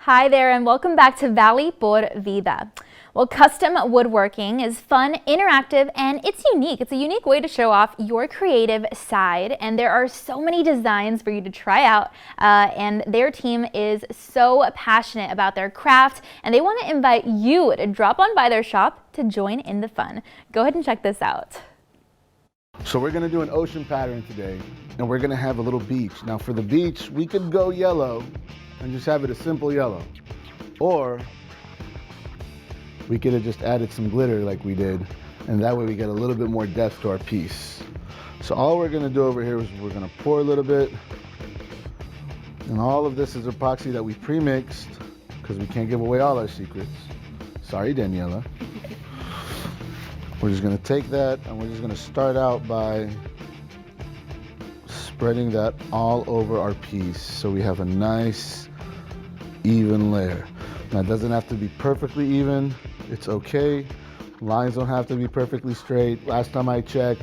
Hi there and welcome back to Valley Por Vida. Well, custom woodworking is fun, interactive, and it's unique. It's a unique way to show off your creative side, and there are so many designs for you to try out, and their team is so passionate about their craft, and they want to invite you to drop on by their shop to join in the fun. Go ahead and check this out. So we're gonna do an ocean pattern today, and we're gonna have a little beach. Now for the beach, we could go yellow and just have it a simple yellow. Or we could have just added some glitter like we did, and that way we get a little bit more depth to our piece. So all we're gonna do over here is we're gonna pour a little bit, and all of this is epoxy that we pre-mixed because we can't give away all our secrets. Sorry, Daniela. We're just gonna take that and we're just gonna start out by spreading that all over our piece so we have a nice even layer. Now it doesn't have to be perfectly even, it's okay. Lines don't have to be perfectly straight. Last time I checked,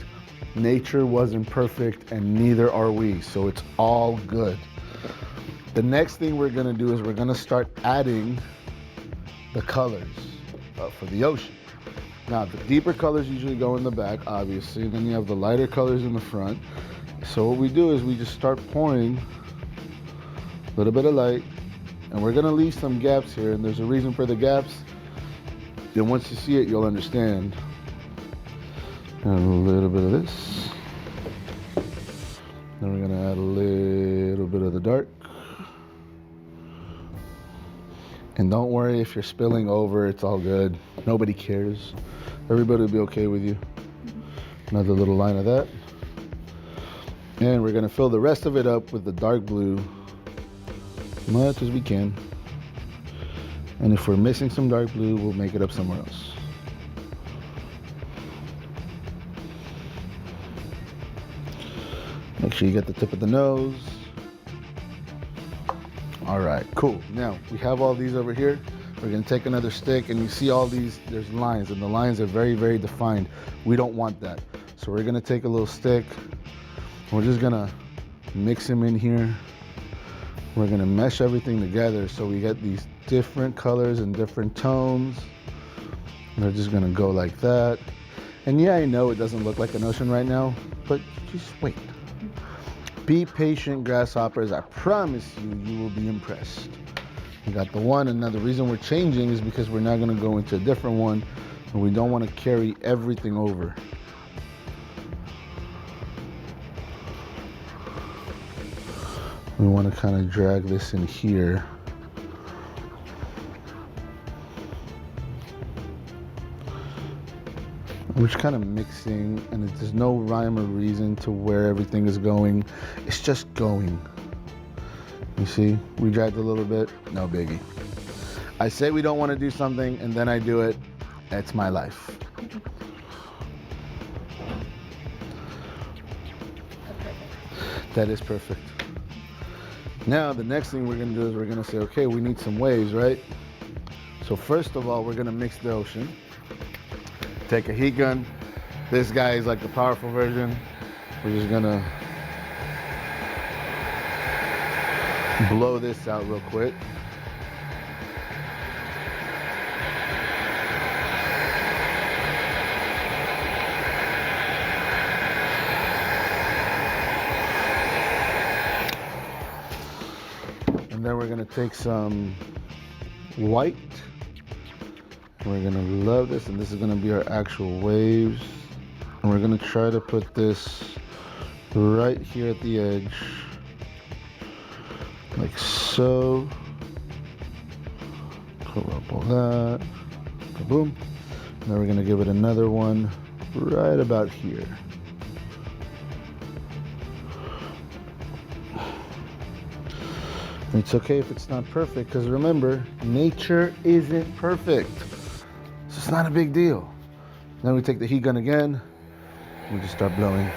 nature wasn't perfect and neither are we, so it's all good. The next thing we're gonna do is we're gonna start adding the colors for the ocean. Now the deeper colors usually go in the back, obviously, and then you have the lighter colors in the front. So what we do is we just start pouring a little bit of light, and we're gonna leave some gaps here, and there's a reason for the gaps. Then once you see it, you'll understand. And a little bit of this. Then we're gonna add a little bit of the dark. And don't worry if you're spilling over, it's all good. Nobody cares. Everybody will be okay with you. Another little line of that. And we're gonna fill the rest of it up with the dark blue, as much as we can. And if we're missing some dark blue, we'll make it up somewhere else. Make sure you get the tip of the nose. All right, cool. Now we have all these over here. We're gonna take another stick, and you see all these, there's lines, and the lines are very, very defined. We don't want that. So we're gonna take a little stick. We're just gonna mix them in here. We're gonna mesh everything together so we get these different colors and different tones. They're just gonna go like that. And yeah, I know it doesn't look like an ocean right now, but just wait. Be patient, grasshoppers. I promise you, you will be impressed. We got the one, and now the reason we're changing is because we're now gonna go into a different one, and we don't wanna carry everything over. We want to kind of drag this in here. We're just kind of mixing, and there's no rhyme or reason to where everything is going. It's just going. You see, we dragged a little bit, no biggie. I say we don't want to do something, and then I do it. It's my life. That is perfect. Now, the next thing we're gonna do is we're gonna say, okay, we need some waves, right? So first of all, we're gonna mix the ocean. Take a heat gun. This guy is like the powerful version. We're just gonna blow this out real quick. And then we're gonna take some white. We're gonna love this, and this is gonna be our actual waves. And we're gonna try to put this right here at the edge, like so. Pull up all that, boom. And then we're gonna give it another one right about here. It's okay if it's not perfect, because remember, nature isn't perfect. So it's not a big deal. Then we take the heat gun again, we just start blowing.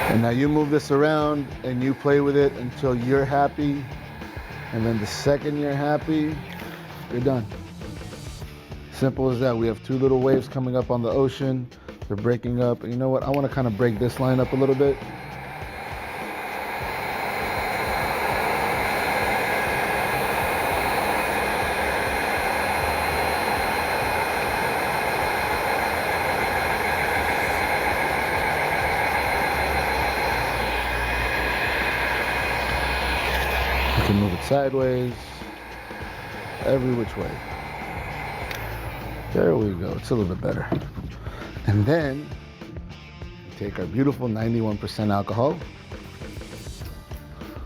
And now you move this around and you play with it until you're happy. And then the second you're happy, you're done. Simple as that. We have 2 little waves coming up on the ocean. They're breaking up. And you know what? I want to kind of break this line up a little bit. You can move it sideways, every which way. There we go, it's a little bit better. And then, take our beautiful 91% alcohol,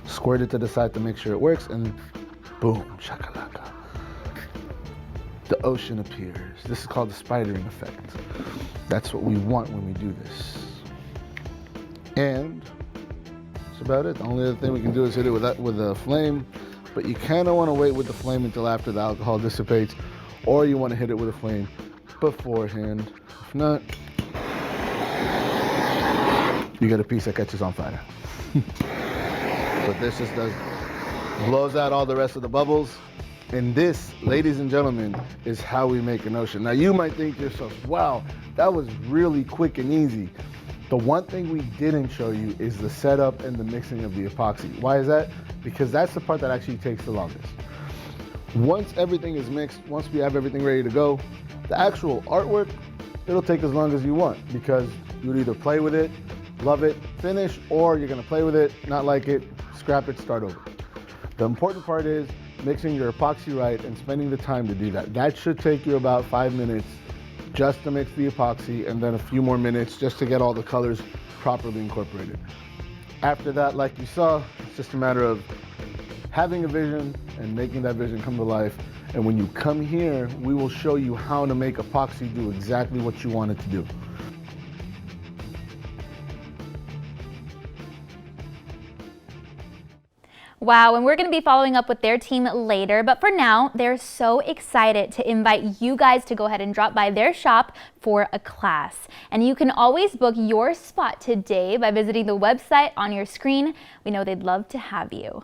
squirt it to the side to make sure it works, and boom, shakalaka. The ocean appears. This is called the spidering effect. That's what we want when we do this. And that's about it. The only other thing we can do is hit it with a flame, but you kind of want to wait with the flame until after the alcohol dissipates, or you want to hit it with a flame beforehand. If not, you get a piece that catches on fire. But this just blows out all the rest of the bubbles. And this, ladies and gentlemen, is how we make an ocean. Now you might think to yourself, wow, that was really quick and easy. The one thing we didn't show you is the setup and the mixing of the epoxy. Why is that? Because that's the part that actually takes the longest. Once everything is mixed, once we have everything ready to go, the actual artwork, it'll take as long as you want, because you'll either play with it, love it, finish, or you're gonna play with it, not like it, scrap it, start over. The important part is mixing your epoxy right and spending the time to do that. That should take you about 5 minutes just to mix the epoxy, and then a few more minutes just to get all the colors properly incorporated. After that, like you saw, it's just a matter of having a vision and making that vision come to life. And when you come here, we will show you how to make epoxy do exactly what you want it to do. Wow, and we're going to be following up with their team later, but for now, they're so excited to invite you guys to go ahead and drop by their shop for a class. And you can always book your spot today by visiting the website on your screen. We know they'd love to have you.